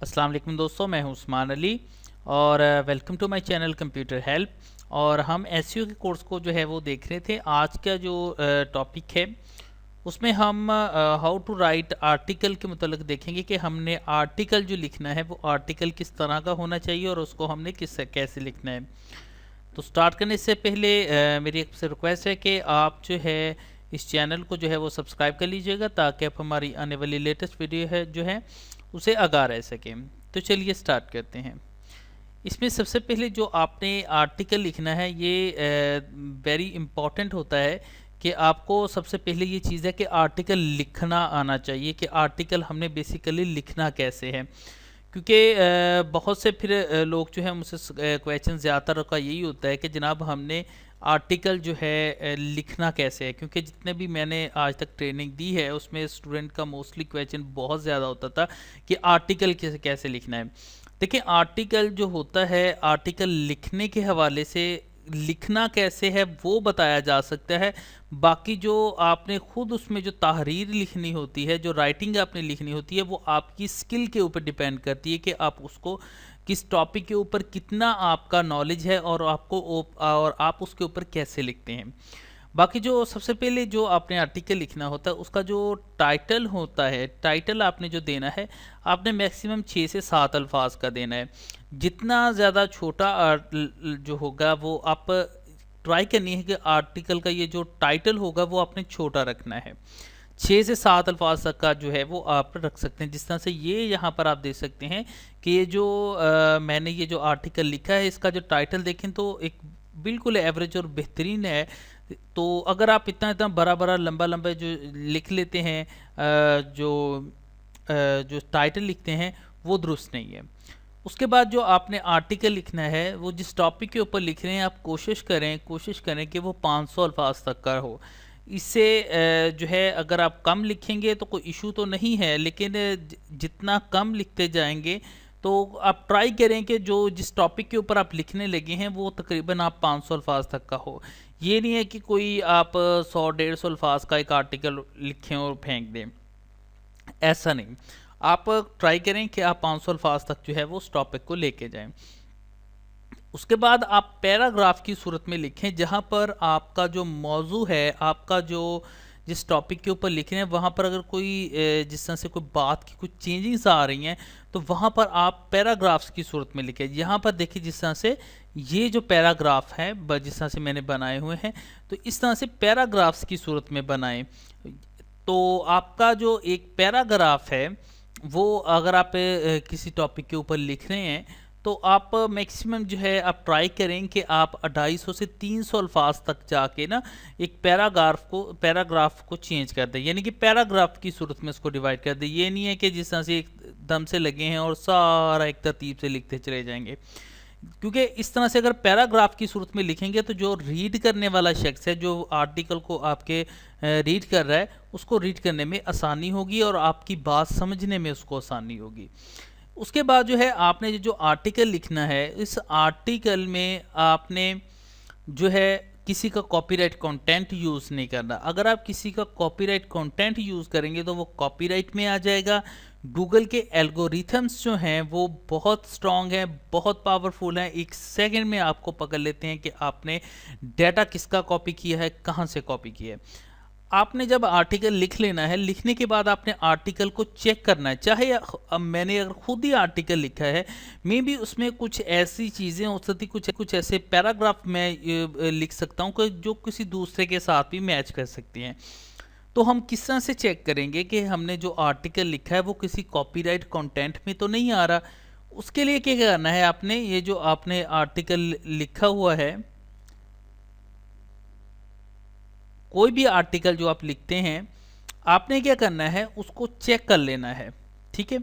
अस्सलाम वालेकुम दोस्तों, मैं हूं उस्मान अली और welcome to my channel computer help. और हम एसईओ के कोर्स को जो है वो देख रहे थे। आज का जो टॉपिक है उसमें हम हाउ टू राइट आर्टिकल के मतलब देखेंगे कि हमने आर्टिकल जो लिखना है वो आर्टिकल किस तरह का होना चाहिए और उसको हमने कैसे लिखना है। तो स्टार्ट करने से पहले मेरी आपसे रिक्वेस्ट है कि आप जो है इस चैनल को जो है वो सब्सक्राइब कर लीजिएगा ताकि आप हमारी आने वाली लेटेस्ट वीडियो है जो है उसे आगाह रह सकें। तो चलिए स्टार्ट करते हैं। इसमें सबसे पहले जो आपने आर्टिकल लिखना है ये वेरी इम्पॉर्टेंट होता है कि आपको सबसे पहले ये चीज़ है कि आर्टिकल लिखना आना चाहिए कि आर्टिकल हमने बेसिकली लिखना कैसे है। क्योंकि बहुत से फिर लोग जो है मुझसे क्वेश्चन ज़्यादातर का यही होता है कि जनाब हमने आर्टिकल जो है लिखना कैसे है। क्योंकि जितने भी मैंने आज तक ट्रेनिंग दी है उसमें स्टूडेंट का मोस्टली क्वेश्चन बहुत ज़्यादा होता था कि आर्टिकल कैसे लिखना है। देखिए आर्टिकल जो होता है आर्टिकल लिखने के हवाले से लिखना कैसे है वो बताया जा सकता है। बाकी जो आपने खुद उसमें जो तहरीर लिखनी होती है, जो राइटिंग आपने लिखनी होती है, वो आपकी स्किल के ऊपर डिपेंड करती है कि आप उसको किस टॉपिक के ऊपर कितना आपका नॉलेज है और आप उसके ऊपर कैसे लिखते हैं। बाकी जो सबसे पहले जो आपने आर्टिकल लिखना होता है उसका जो टाइटल होता है, टाइटल आपने जो देना है आपने मैक्सिमम 6 से 7 अल्फाज का देना है। जितना ज़्यादा छोटा जो होगा वो आप ट्राई करनी है कि आर्टिकल का ये जो टाइटल होगा वो आपने छोटा रखना है। 6 से 7 अल्फाज तक का जो है वो आप रख सकते हैं। जिस तरह से ये यहाँ पर आप देख सकते हैं कि ये जो मैंने ये जो आर्टिकल लिखा है इसका जो टाइटल देखें तो एक बिल्कुल एवरेज और बेहतरीन है। तो अगर आप इतना इतना बड़ा बड़ा लंबा लंबा जो लिख लेते हैं जो टाइटल लिखते हैं वो दुरुस्त नहीं है। उसके बाद जो आपने आर्टिकल लिखना है वो जिस टॉपिक के ऊपर लिख रहे हैं आप कोशिश करें कि वो 500 अल्फाज तक का हो। इससे जो है अगर आप कम लिखेंगे तो कोई इशू तो नहीं है, लेकिन जितना कम लिखते जाएंगे तो आप ट्राई करें कि जो जिस टॉपिक के ऊपर आप लिखने लगे हैं वो तकरीबन आप 500 अल्फाज तक का हो। ये नहीं है कि कोई आप 100-150 अल्फाज का एक आर्टिकल लिखें और फेंक दें, ऐसा नहीं। आप ट्राई करें कि आप 500 अल्फाज तक जो है वो उस टॉपिक को लेके जाएं। उसके बाद आप पैराग्राफ की सूरत में लिखें जहां पर आपका जो मौजू है, आपका जो जिस टॉपिक के ऊपर लिख रहे हैं वहां पर अगर कोई जिस तरह से कोई बात की कुछ चेंजेस आ रही हैं तो वहां पर आप पैराग्राफ्स की सूरत में लिखें। यहाँ पर देखिए जिस तरह से ये जो पैराग्राफ है जिस तरह से मैंने बनाए हुए हैं तो इस तरह से पैराग्राफ्स की सूरत में बनाएं। तो आपका जो एक पैराग्राफ है वो अगर आप किसी टॉपिक के ऊपर लिख रहे हैं तो आप मैक्सिमम जो है आप ट्राई करें कि आप 250 से 300 अल्फाज तक जाके ना एक पैराग्राफ को चेंज कर दें, यानी कि पैराग्राफ की सूरत में इसको डिवाइड कर दें। ये नहीं है कि जिस तरह से एक दम से लगे हैं और सारा एक तरतीब से लिखते चले जाएंगे। क्योंकि इस तरह से अगर पैराग्राफ की सूरत में लिखेंगे तो जो रीड करने वाला शख्स है, जो आर्टिकल को आपके रीड कर रहा है, उसको रीड करने में आसानी होगी और आपकी बात समझने में उसको आसानी होगी। उसके बाद जो है आपने जो आर्टिकल लिखना है इस आर्टिकल में आपने जो है किसी का कॉपीराइट कंटेंट यूज़ नहीं करना। अगर आप किसी का कॉपीराइट कंटेंट यूज़ करेंगे तो वो कॉपीराइट में आ जाएगा। गूगल के एल्गोरिथम्स जो हैं वो बहुत स्ट्रॉन्ग हैं, बहुत पावरफुल हैं। एक सेकंड में आपको पकड़ लेते हैं कि आपने डाटा किसका कॉपी किया है, कहाँ से कॉपी किया है। आपने जब आर्टिकल लिख लेना है, लिखने के बाद आपने आर्टिकल को चेक करना है। चाहे अब मैंने अगर खुद ही आर्टिकल लिखा है, मे बी उसमें कुछ ऐसी चीज़ें हो सकती, कुछ ऐसे पैराग्राफ मैं लिख सकता हूँ जो किसी दूसरे के साथ भी मैच कर सकती हैं। तो हम किस तरह से चेक करेंगे कि हमने जो आर्टिकल लिखा है वो किसी कॉपीराइट कंटेंट में तो नहीं आ रहा। उसके लिए क्या करना है, आपने ये जो आपने आर्टिकल लिखा हुआ है, कोई भी आर्टिकल जो आप लिखते हैं आपने क्या करना है उसको चेक कर लेना है। ठीक है,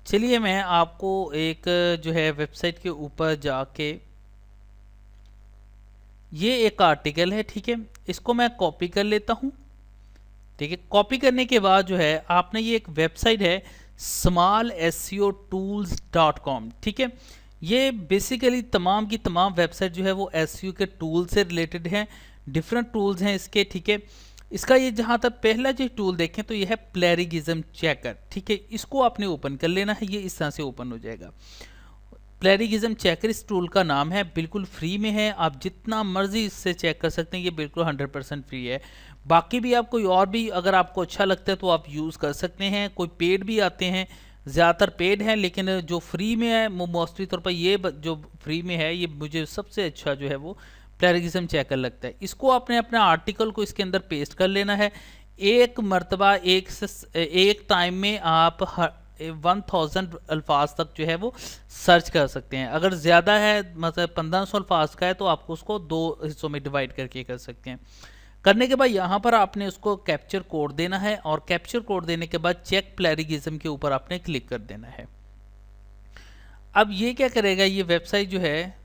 चलिए मैं आपको एक जो है वेबसाइट के ऊपर जाके, ये एक आर्टिकल है, ठीक है, इसको मैं कॉपी कर लेता हूं। ठीक है, कॉपी करने के बाद जो है आपने, ये एक वेबसाइट है smallseotools.com। ठीक है, ये बेसिकली तमाम की तमाम वेबसाइट जो है वो एसईओ के टूल से रिलेटेड हैं, डिफरेंट टूल्स हैं इसके। ठीक है, इसका ये जहाँ तक पहला जो टूल देखें तो ये है प्लेरिगिज्म चेकर, ठीक है। इसको आपने ओपन कर लेना है, ये इस तरह से ओपन हो जाएगा। प्लेरिगिज्म चेकर इस टूल का नाम है, बिल्कुल फ्री में है, आप जितना मर्जी इससे चेक कर सकते हैं, ये बिल्कुल 100% फ्री है। बाकी भी आप कोई और भी अगर आपको अच्छा लगता है तो आप यूज़ कर सकते हैं। कोई पेड भी आते हैं, ज़्यादातर पेड हैं, लेकिन जो फ्री में है वो मोस्टली तौर पर ये जो फ्री में है ये मुझे सबसे अच्छा जो है वो प्लेरिगिज्म चेकर लगता है। इसको आपने अपना आर्टिकल को इसके अंदर पेस्ट कर लेना है। एक मरतबा एक टाइम में आप 1000 अल्फाज तक जो है वो सर्च कर सकते हैं। अगर ज़्यादा है, मतलब 1500 अल्फाज का है, तो आपको उसको 2 हिस्सों में डिवाइड करके कर सकते हैं। करने के बाद यहाँ पर आपने उसको कैप्चर कोड देना है, और कैप्चर कोड देने के बाद चेक प्लेरिगिज्म के ऊपर आपने क्लिक कर देना है। अब ये क्या करेगा, ये वेबसाइट जो है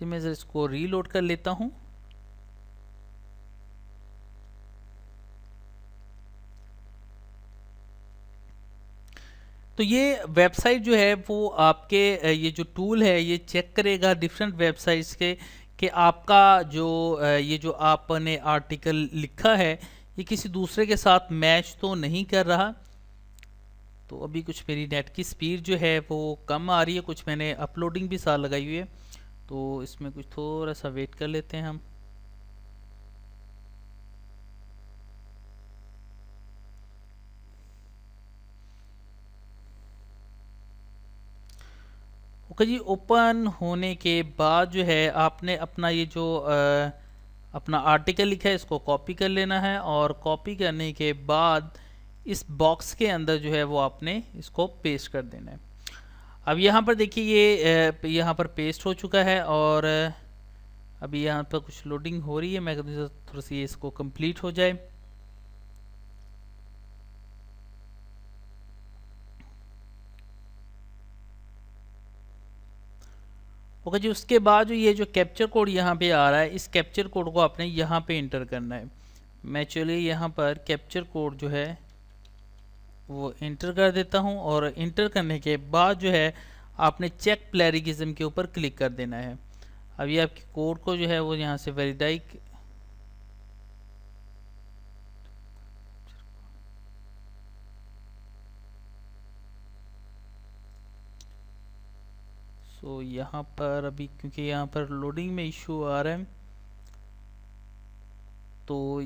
मैं इसको रीलोड कर लेता हूँ। तो ये वेबसाइट जो है वो आपके ये जो टूल है ये चेक करेगा डिफरेंट वेबसाइट्स के कि आपका जो ये जो आपने आर्टिकल लिखा है ये किसी दूसरे के साथ मैच तो नहीं कर रहा। तो अभी कुछ मेरी नेट की स्पीड जो है वो कम आ रही है, कुछ मैंने अपलोडिंग भी साथ लगाई हुई है, तो इसमें कुछ थोड़ा सा वेट कर लेते हैं हम। ओके जी, ओपन होने के बाद जो है आपने अपना ये जो अपना आर्टिकल लिखा है इसको कॉपी कर लेना है, और कॉपी करने के बाद इस बॉक्स के अंदर जो है वो आपने इसको पेस्ट कर देना है। अब यहाँ पर देखिए ये यहाँ पर पेस्ट हो चुका है, और अभी यहाँ पर कुछ लोडिंग हो रही है, मैं थोड़ी सी इसको कंप्लीट हो जाए। ओके जी, उसके बाद जो ये जो कैप्चर कोड यहाँ पे आ रहा है, इस कैप्चर कोड को आपने यहाँ पे इंटर करना है। मैं चलिए यहाँ पर कैप्चर कोड जो है वो इंटर कर देता हूँ, और इंटर करने के बाद जो है आपने चेक प्लेरिगिज्म के ऊपर क्लिक कर देना है। अब ये आपके कोड को जो है वो यहाँ से वेरीफाई तो यहाँ पर अभी क्योंकि यहाँ पर लोडिंग में इशू आ रहा है, तो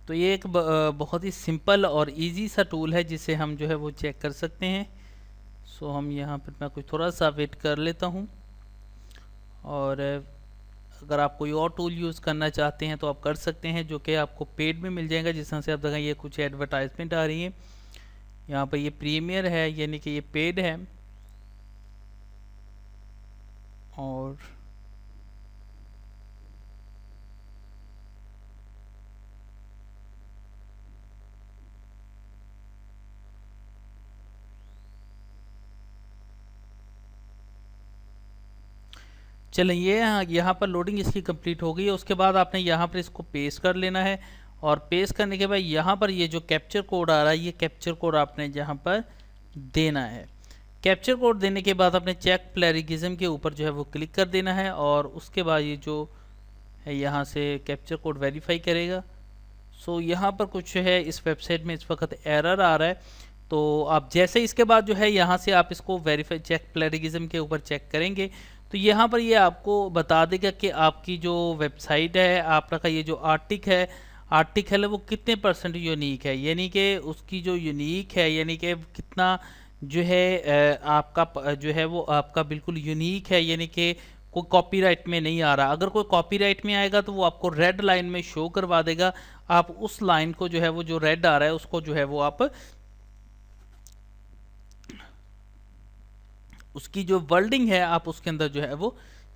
ये एक बहुत ही सिंपल और इजी सा टूल है जिसे हम जो है वो चेक कर सकते हैं। सो हम यहाँ पर मैं कुछ थोड़ा सा वेट कर लेता हूँ, और अगर आप कोई और टूल यूज़ करना चाहते हैं तो आप कर सकते हैं, जो कि आपको पेड में मिल जाएगा। जिस तरह से आप देखें ये कुछ एडवर्टाइजमेंट आ रही है, यहाँ पर ये प्रीमियर है यानी कि ये पेड है, और चलें ये यहाँ पर लोडिंग इसकी कंप्लीट हो गई है। उसके बाद आपने यहाँ पर इसको पेस्ट कर लेना है, और पेस्ट करने के बाद यहाँ पर ये जो कैप्चर कोड आ रहा है ये कैप्चर कोड आपने यहाँ पर देना है। कैप्चर कोड देने के बाद आपने चेक प्लेरिगिज्म के ऊपर जो है वो क्लिक कर देना है, और उसके बाद ये जो है यहाँ से कैप्चर कोड वेरीफाई करेगा। सो यहाँ पर कुछ है इस वेबसाइट में इस वक्त एरर आ रहा है, तो आप जैसे इसके बाद जो है यहाँ से आप इसको वेरीफाई चेक प्लेरिगिज्म के ऊपर चेक करेंगे तो यहाँ पर ये आपको बता देगा कि आपकी जो वेबसाइट है, आपका ये जो आर्टिकल है वो कितने % यूनिक है, यानी कि उसकी जो यूनिक है यानी कि कितना जो है आपका जो है वो आपका बिल्कुल यूनिक है, यानी कि कोई कॉपीराइट में नहीं आ रहा। अगर कोई कॉपीराइट में आएगा तो वो आपको रेड लाइन में शो करवा देगा। आप उस लाइन को जो है वो जो रेड आ रहा है उसको जो है वो आप उसकी जो वर्डिंग है आप उसके अंदर जो है वो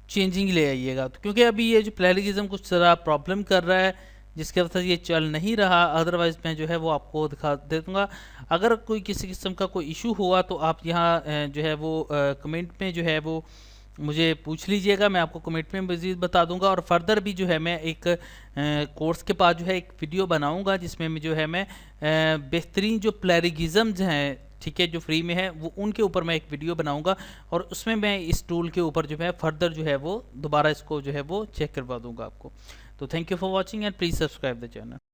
चेंजिंग ले आइएगा। तो क्योंकि अभी ये जो प्लेरिगिज्म कुछ ज़रा प्रॉब्लम कर रहा है, जिसके वजह से ये चल नहीं रहा, अदरवाइज़ मैं जो है वो आपको दिखा दे दूँगा। अगर कोई किसी किस्म का कोई इशू हुआ तो आप यहाँ जो है वो कमेंट में जो है वो मुझे पूछ लीजिएगा, मैं आपको कमेंट में मज़ीद बता दूंगा। और फर्दर भी जो है मैं एक कोर्स के पास जो है एक वीडियो बनाऊंगा जिसमें जो है मैं बेहतरीन जो प्लेरिगिज़म्स हैं, ठीक है, जो फ्री में है, वो उनके ऊपर मैं एक वीडियो बनाऊंगा और उसमें मैं इस टूल के ऊपर जो है फर्दर जो है वो दोबारा इसको जो है वो चेक करवा दूंगा आपको। तो thank you for watching and please subscribe the channel.